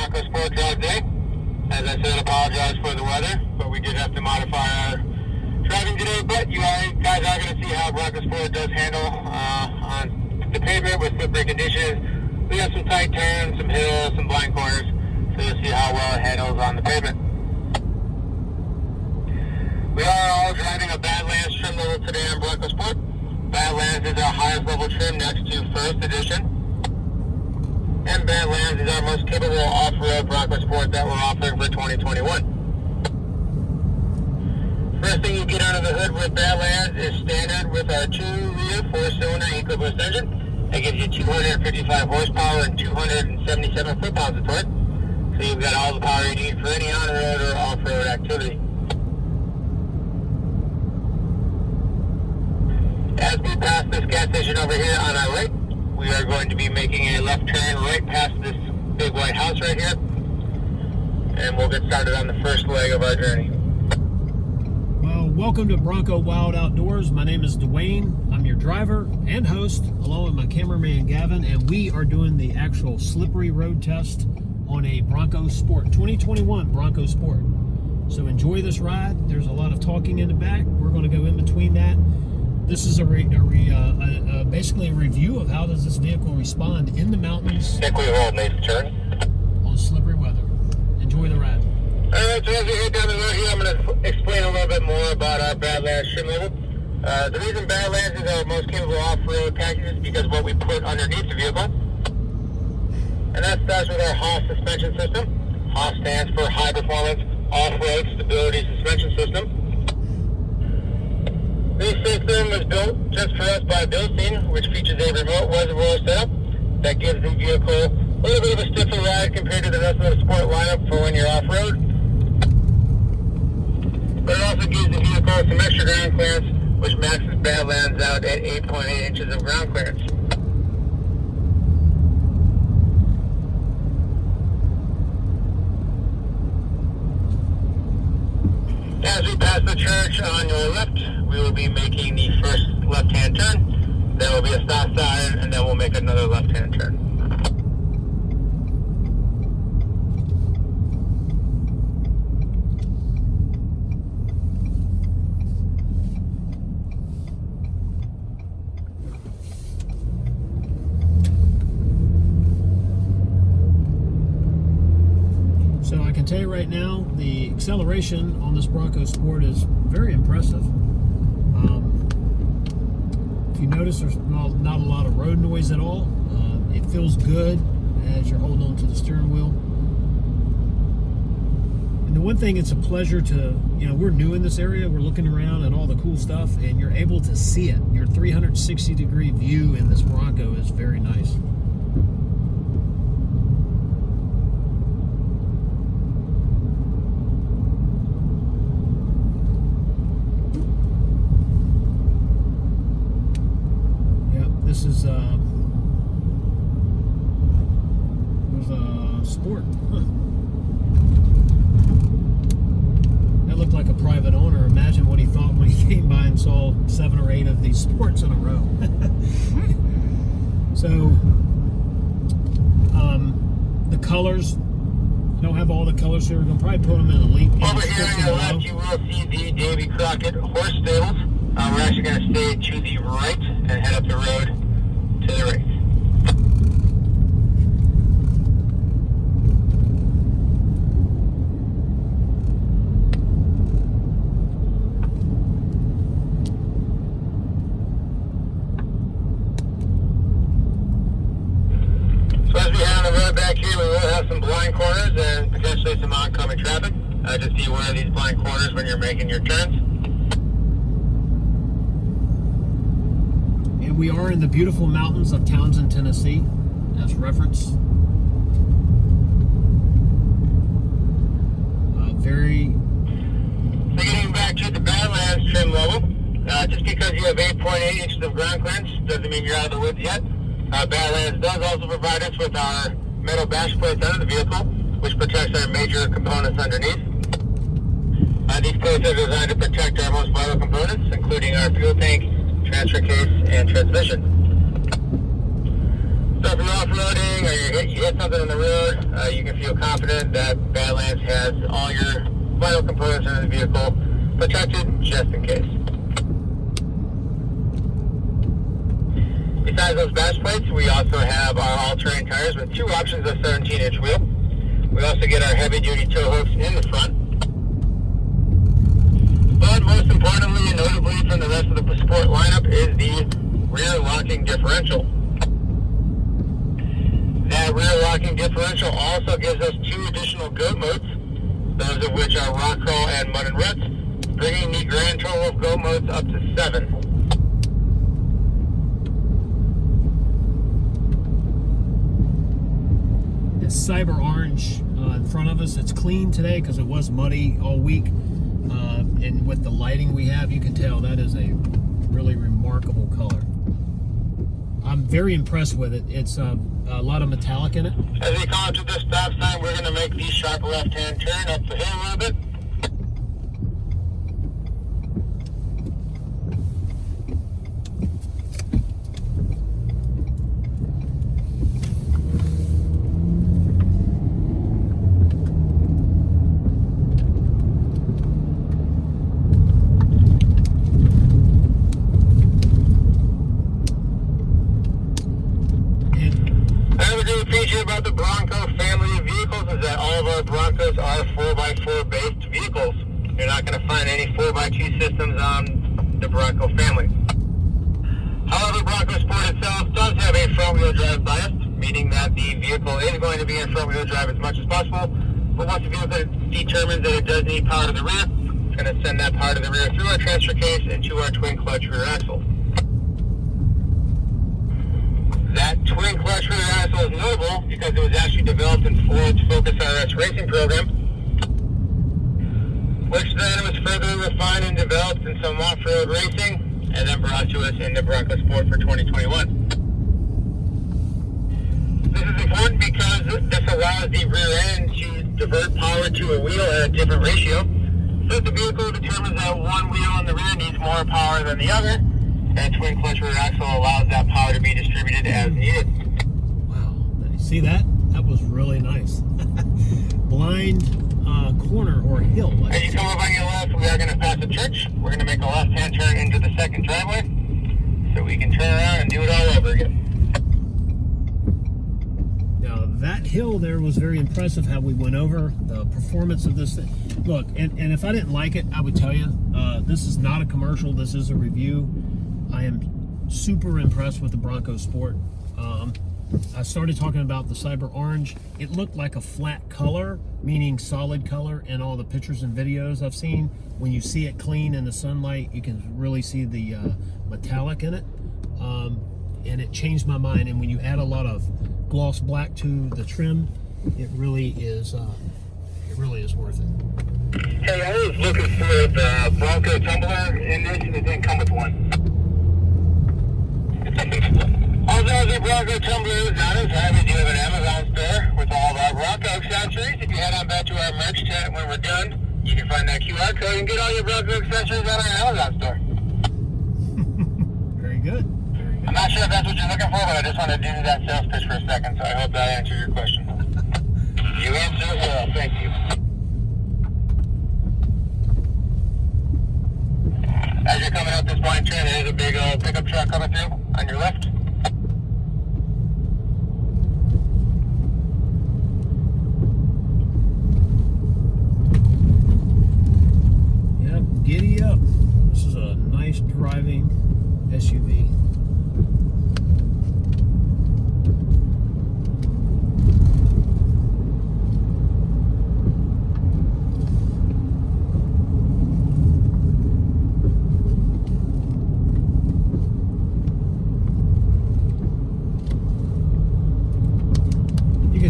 Bronco Sport Drive Day. As I said, I apologize for the weather, but we did have to modify our driving today. But you guys are going to see how Bronco Sport does handle on the pavement with slippery conditions. We have some tight turns, some hills, some blind corners, so you'll see how well it handles on the pavement. We are all driving a Badlands trim level today on Bronco Sport. Badlands is our highest level trim next to First Edition. And Badlands is our most capable off-road Bronco Sport that we're offering for 2021. First thing you get under the hood with Badlands is standard with our 2-liter 4-cylinder EcoBoost engine. That gives you 255 horsepower and 277 foot-pounds of torque. So you've got all the power you need for any on-road or off-road activity. As we pass this gas station over here on our right, we are going to be making a left turn right past this big white house right here. And we'll get started on the first leg of our journey. Well, welcome to Bronco Wild Outdoors. My name is Dwayne. I'm your driver and host, along with my cameraman Gavin, and we are doing the actual slippery road test on a Bronco Sport, 2021 Bronco Sport. So enjoy this ride. There's a lot of talking in the back. We're going to go in between that. This is basically a review of how does this vehicle respond in the mountains. Think we hold next turn. On slippery weather. Enjoy the ride. Alright, so as we head down the road here, I'm going to explain a little bit more about our Badlands trim level. The reason Badlands is our most capable off-road package is because of what we put underneath the vehicle. And that starts with our Haas suspension system. Haas stands for High Performance Off-Road Stability Suspension System. This system was built just for us by Bilstein, which features a remote reservoir setup that gives the vehicle a little bit of a stiffer ride compared to the rest of the Sport lineup for when you're off-road. But it also gives the vehicle some extra ground clearance, which maxes Badlands out at 8.8 inches of ground clearance. As we pass the church on your left, we will be making the first left-hand turn. Then will be a stop sign, and then we'll make another left-hand turn. So I can tell you right now, the acceleration on this Bronco Sport is very impressive. If you notice, there's not a lot of road noise at all. It feels good as you're holding on to the steering wheel. And the one thing, it's a pleasure to, we're new in this area. We're looking around at all the cool stuff, and you're able to see it. Your 360-degree view in this Bronco is very nice. This is there's a Sport. Huh. That looked like a private owner. Imagine what he thought when he came by and saw 7 or 8 of these Sports in a row. So the colors, I don't have all the colors here. We're going to probably put them in a link in the description below. Over here on your left, you will see the Davy Crockett horse stables. We're actually going to stay to the right and head up the road to the right. So as we head on the road back here, we will have some blind corners and potentially some oncoming traffic. Just be aware of these blind corners when you're making your turns. We are in the beautiful mountains of Townsend, Tennessee, as reference. So getting back to the Badlands trim level, just because you have 8.8 inches of ground clearance doesn't mean you're out of the woods yet. Badlands does also provide us with our metal bash plates under the vehicle, which protects our major components underneath. These plates are designed to protect our most vital components, including our fuel tank, transfer case, and transmission. So So if you're off-roading or you hit something on the road, you can feel confident that Badlands has all your vital components in the vehicle protected just in case. Besides those bash plates, we also have our all-terrain tires with two options of 17-inch wheel. We also get our heavy-duty tow hooks in the front. But most importantly and notably from the rest of the Sport lineup is the rear locking differential. That rear locking differential also gives us two additional goat modes, those of which are rock crawl and mud and ruts, bringing the grand total of goat modes up to 7. This cyber orange in front of us, it's clean today because it was muddy all week. And with the lighting we have, you can tell that is a really remarkable color. I'm very impressed with it. It's a lot of metallic in it. As we come to this stop sign, we're going to make the sharp left-hand turn up the hill a little bit. About the Bronco family of vehicles is that all of our Broncos are 4x4 based vehicles. You're not going to find any 4x2 systems on the Bronco family. However, Bronco Sport itself does have a front-wheel drive bias, meaning that the vehicle is going to be in front-wheel drive as much as possible. But once the vehicle determines that it does need power to the rear, it's going to send that power to the rear through our transfer case into our twin-clutch rear axle. That twin clutch rear axle is notable because it was actually developed in Ford's Focus RS racing program, which then was further refined and developed in some off-road racing, and then brought to us in the Bronco Sport for 2021. This is important because this allows the rear end to divert power to a wheel at a different ratio. So if the vehicle determines that one wheel on the rear needs more power than the other, that twin clutch rear axle allows that power to be distributed as needed. Wow, see that? That was really nice. Blind corner or hill. As you come up on your left, we are going to pass a church. We're going to make a left-hand turn into the second driveway so we can turn around and do it all over again. Now that hill there was very impressive how we went over the performance of this thing. Look, and if I didn't like it, I would tell you, this is not a commercial, this is a review. I am super impressed with the Bronco Sport. I started talking about the Cyber Orange. It looked like a flat color, meaning solid color, in all the pictures and videos I've seen. When you see it clean in the sunlight, you can really see the metallic in it. And it changed my mind. And when you add a lot of gloss black to the trim, it really is worth it. Hey, I was looking for the Bronco tumbler in this, and it didn't come with one. Although the Bronco tumbler is not as heavy, we do have an Amazon store with all of our Bronco accessories. If you head on back to our merch tent when we're done, you can find that QR code and get all your Bronco accessories on our Amazon store. Very good. I'm not sure if that's what you're looking for, but I just want to do that sales pitch for a second, so I hope that answered your question. You answered it well, thank you. As you're coming up this blind turn, there's a big old pickup truck coming through on your left. Yep, giddy up. This is a nice driving SUV.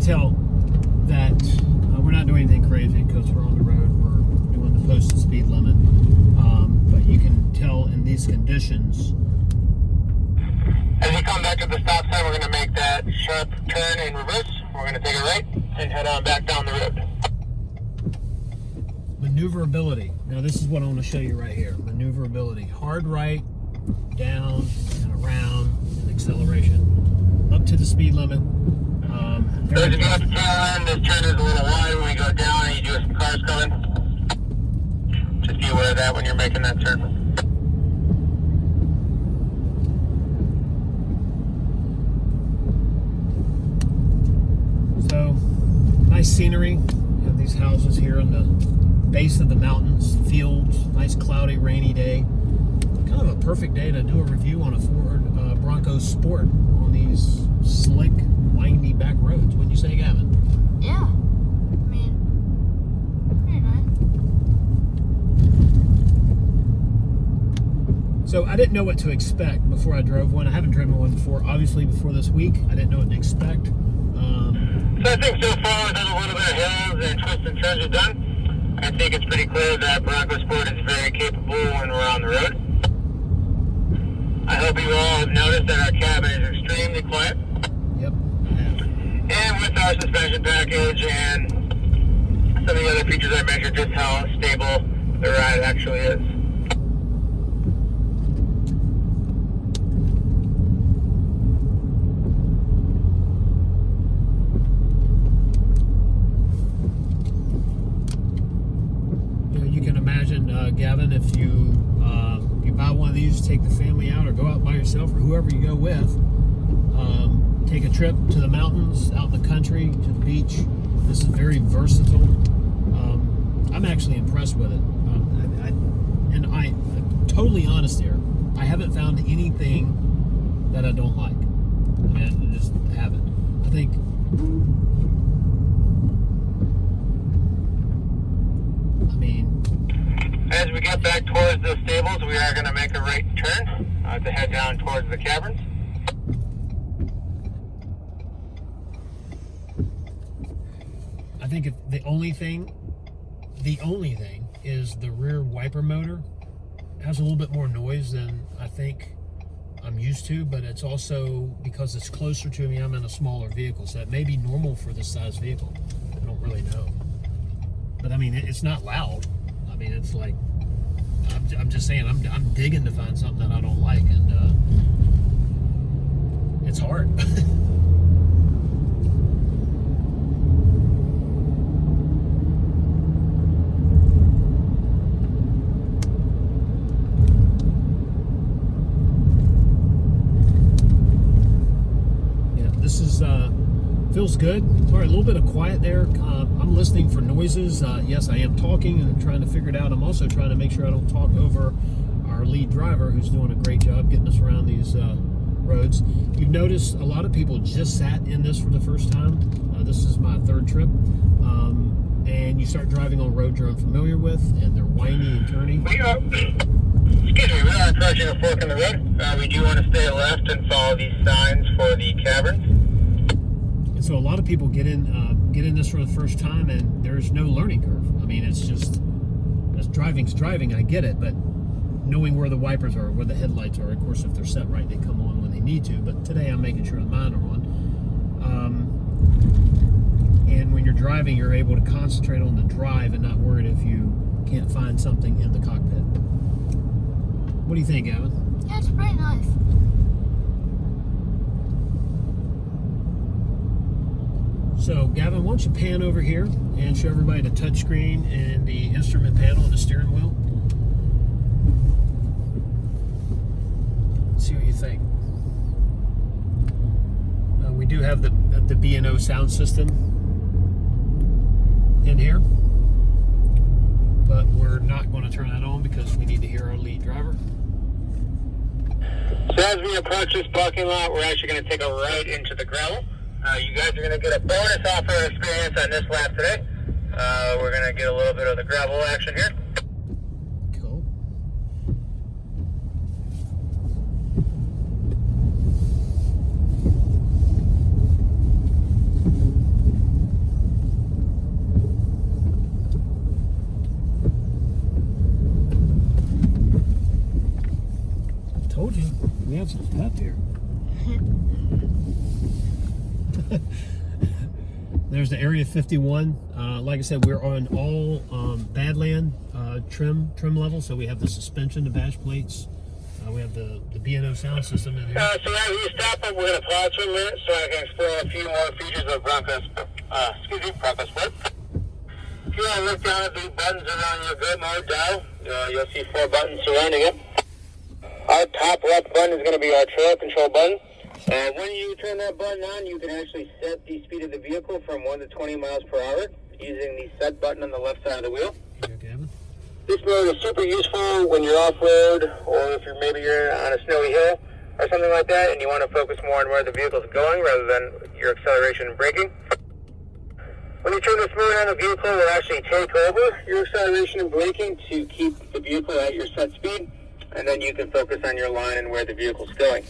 Tell that we're not doing anything crazy because we're on the road. We're doing the posted speed limit, but you can tell in these conditions. As we come back to the stop sign, we're going to make that sharp turn in reverse. We're going to take a right and head on back down the road. Maneuverability. Now this is what I want to show you right here. Maneuverability. Hard right, down, and around, and acceleration. Up to the speed limit. So as you go up the tail end, this turn is a little wide when we go down and you do have some cars coming. Just be aware of that when you're making that turn. So, nice scenery. You have these houses here on the base of the mountains, fields, nice cloudy, rainy day. Kind of a perfect day to do a review on a Ford Bronco Sport on these slick, windy back roads. Wouldn't you say, Gavin? Yeah. I mean, very nice. So I didn't know what to expect before I drove one. I haven't driven one before, obviously, before this week. I didn't know what to expect. So I think so far, there's a little bit of hills and twists and turns are done. I think it's pretty clear that Bronco Sport is very capable when we're on the road. I hope you all have noticed that our cabin is extremely quiet. Yep, I have. And with our suspension package and some of the other features I mentioned, just how stable the ride actually is. You can imagine, Gavin, if you buy one of these, take the family out, or go out by yourself, or whoever you go with, take a trip to the mountains, out in the country, to the beach. This is very versatile. I'm actually impressed with it. I'm totally honest here. I haven't found anything that I don't like. I mean, I just haven't. I think. As we get back towards the stables, we are going to make a right turn to head down towards the caverns. I think the only thing is the rear wiper motor has a little bit more noise than I think I'm used to, but it's also because it's closer to me. I'm in a smaller vehicle, so it may be normal for this size vehicle. I don't really know, but I mean, it's not loud. I mean, it's like, I'm just saying, I'm digging to find something that I don't like, and it's hard. Yeah, this is, feels good. All right, a little bit of quiet there. I'm listening for noises. Yes, I am talking and trying to figure it out. I'm also trying to make sure I don't talk over our lead driver, who's doing a great job getting us around these roads. You've noticed a lot of people just sat in this for the first time. This is my third trip. And you start driving on roads you're unfamiliar with, and they're windy and turny. We are approaching a fork in the road. We do want to stay left and follow these signs for the caverns. And so a lot of people get in this for the first time, and there's no learning curve. I mean, it's just, driving's driving, I get it, but knowing where the wipers are, where the headlights are, of course, if they're set right, they come on when they need to, but today I'm making sure mine are on. And when you're driving, you're able to concentrate on the drive and not worried if you can't find something in the cockpit. What do you think, Gavin? Yeah, it's pretty nice. So, Gavin, why don't you pan over here and show everybody the touchscreen and the instrument panel and the steering wheel. Let's see what you think. We do have the B&O sound system in here, but we're not going to turn that on because we need to hear our lead driver. So as we approach this parking lot, we're actually going to take a right into the gravel. You guys are going to get a bonus off-road experience on this lap today. We're going to get a little bit of the gravel action here. Cool. I told you, we have some stuff here. There's the Area 51. Like I said, we're on all Badland trim level. So we have the suspension, the badge plates, We have the B&O sound system in here. So as we stop it, we're going to pause for a minute so I can explore a few more features of Bronco Sport. If you want to look down at the buttons around your go mode dial, you'll see 4 buttons surrounding it. Our top left button is going to be our trail control button. When you turn that button on, you can actually set the speed of the vehicle from 1 to 20 miles per hour using the set button on the left side of the wheel. Here, Gavin. This mode is super useful when you're off-road or if you're on a snowy hill or something like that and you want to focus more on where the vehicle's going rather than your acceleration and braking. When you turn this mode on, the vehicle will actually take over your acceleration and braking to keep the vehicle at your set speed, and then you can focus on your line and where the vehicle's going.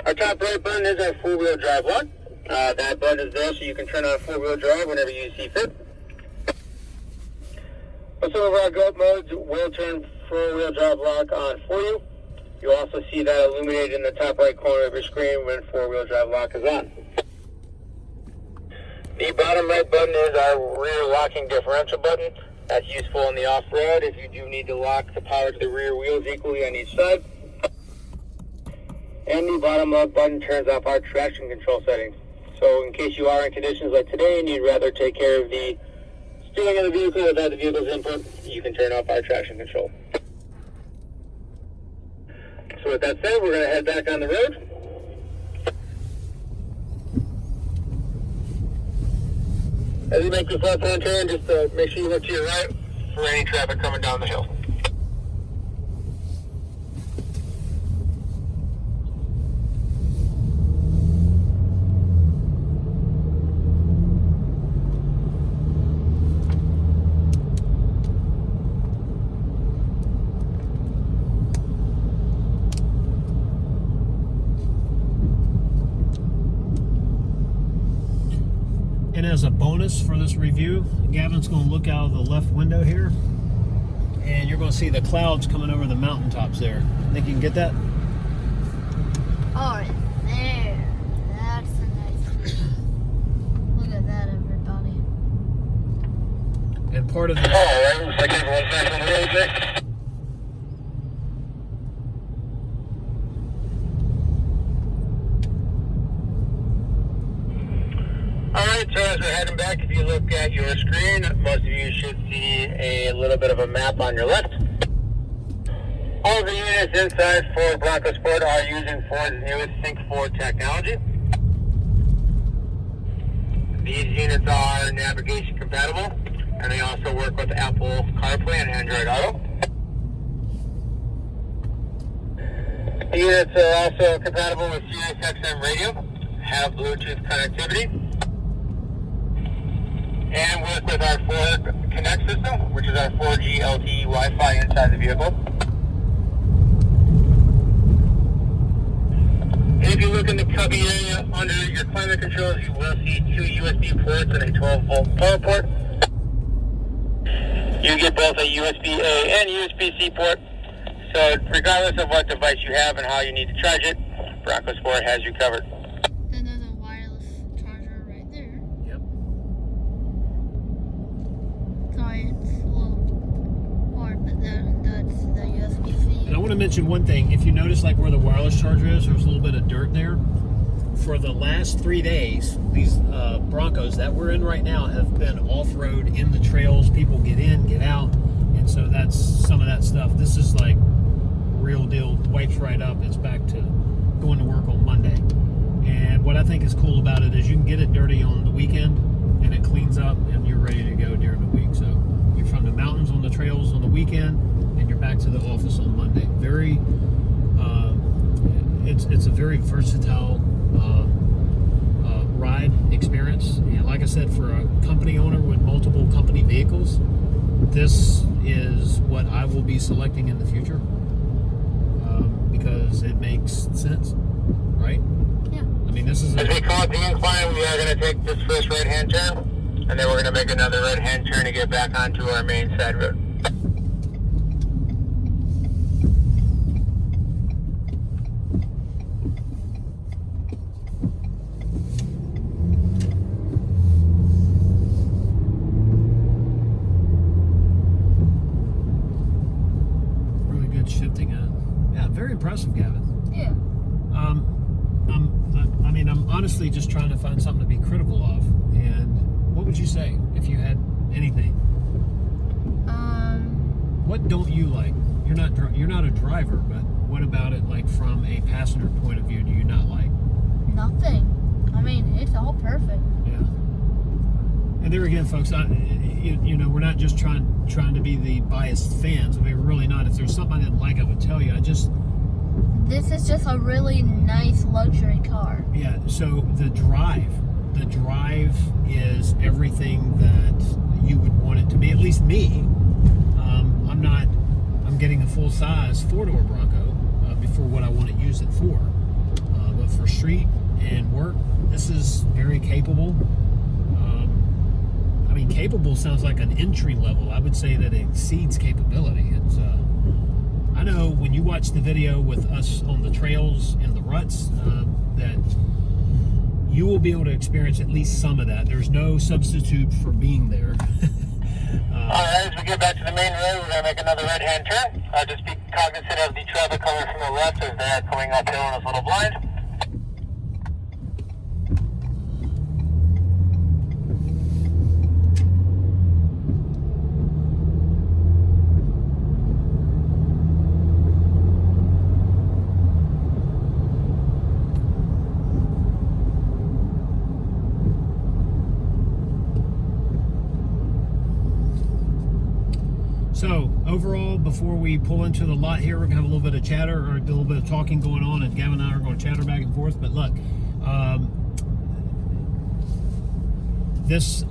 Our top right button is our 4-wheel drive lock. That button is there so you can turn on 4-wheel drive whenever you see fit. But some of our go modes will turn 4-wheel drive lock on for you. You'll also see that illuminated in the top right corner of your screen when 4-wheel drive lock is on. The bottom right button is our rear locking differential button. That's useful in the off-road if you do need to lock the power to the rear wheels equally on each side. And the bottom left button turns off our traction control settings. So in case you are in conditions like today and you'd rather take care of the steering of the vehicle without the vehicle's input, you can turn off our traction control. So with that said, we're going to head back on the road. As you make this left-hand turn, just make sure you look to your right for any traffic coming down the hill. And as a bonus for this review, Gavin's going to look out of the left window here, and you're going to see the clouds coming over the mountaintops there. Think you can get that? Oh, right there. That's a nice view. Look at that, everybody. And part of the... Oh, looks like everyone's back on the road there. Alright, so as we're heading back, if you look at your screen, most of you should see a little bit of a map on your left. All the units inside for Bronco Sport are using Ford's newest Sync 4 technology. These units are navigation compatible, and they also work with Apple CarPlay and Android Auto. The units are also compatible with Sirius XM radio, have Bluetooth connectivity, and work with our Ford Connect system, which is our 4G LTE Wi-Fi inside the vehicle. And if you look in the cubby area under your climate controls, you will see 2 USB ports and a 12-volt power port. You get both a USB-A and USB-C port. So regardless of what device you have and how you need to charge it, Bronco Sport has you covered. Then there's a wireless charger right there. Yep. Sorry, it's a little hard, but that's the USB-C. And I want to mention one thing. If you notice, like where the wireless charger is, there's a little bit of dirt there. For the last 3 days, these Broncos that we're in right now have been off-road in the trails. People get in, get out, and so that's some of that stuff. This is like real deal, wipes right up. It's back to going to work on Monday. And what I think is cool about it is you can get it dirty on the weekend and it cleans up and you're ready to go during the week. So you're from the mountains on the trails on the weekend and you're back to the office on Monday. Very it's a very versatile ride experience. And like I said, for a company owner with multiple company vehicles, this is what I will be selecting in the future. Because it makes sense, right? Yeah. I mean, this is As we come up the incline, we are going to take this first right-hand turn, and then we're going to make another right-hand turn to get back onto our main side road. really good ship impressive, Gavin. Yeah. I'm honestly just trying to find something to be critical of. And what would you say if you had anything? What don't you like? You're not a driver, but what about it, like from a passenger point of view, do you not like? Nothing. I mean, it's all perfect. Yeah. And there again, folks, we're not just trying to be the biased fans. I mean, we're really not. If there's something I didn't like, I would tell you. This is just a really nice luxury car. Yeah. So the drive is everything that you would want it to be. At least me. I'm getting a full size 4-door Bronco before what I want to use it for. But for street and work, this is very capable. Capable sounds like an entry level. I would say that it exceeds capability. It's I know when you watch the video with us on the trails in the ruts, that you will be able to experience at least some of that. There's no substitute for being there. Alright, as we get back to the main road, we're going to make another right-hand turn. Just be cognizant of the traffic coming from the left as they're coming uphill in this little blind. So overall, before we pull into the lot here, we're gonna have a little bit of chatter or a little bit of talking going on, and Gavin and I are going to chatter back and forth. But look, this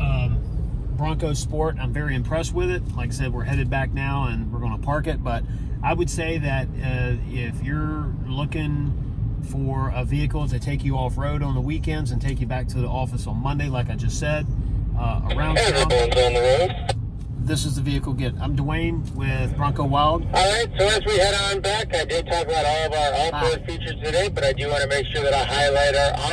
Bronco Sport, I'm very impressed with it. Like I said, we're headed back now and we're going to park it. But I would say that if you're looking for a vehicle to take you off-road on the weekends and take you back to the office on Monday, like I just said, around town, this is the vehicle get. I'm Dwayne with Bronco Wild. All right, so as we head on back, I did talk about all of our off-road features today, but I do want to make sure that I highlight our